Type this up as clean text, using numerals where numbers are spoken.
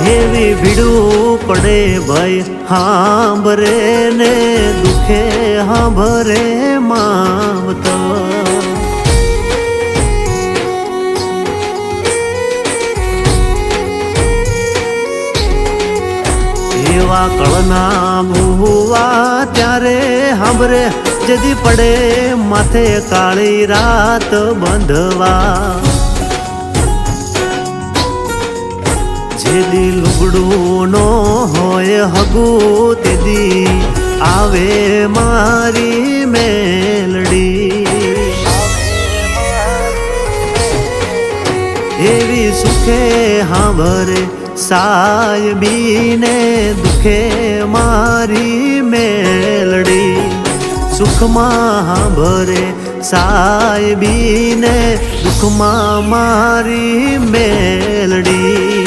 એવી ભીડું પડે ભાઈ હાંભરે ને દુખે હાંભરે માવતો એવા કળના ભૂવા ત્યારે હાંભરે જદી પડે માથે કાળી રાત બંધવા જેદી લુગડું નો હોય હગું તેદી આવે મારી મેલડી એવી સુખે હાંભરે સાયબીને દુખે મારી મેલડી સુખમાં હાંભરે સાયબીને દુખમાં મારી મેલડી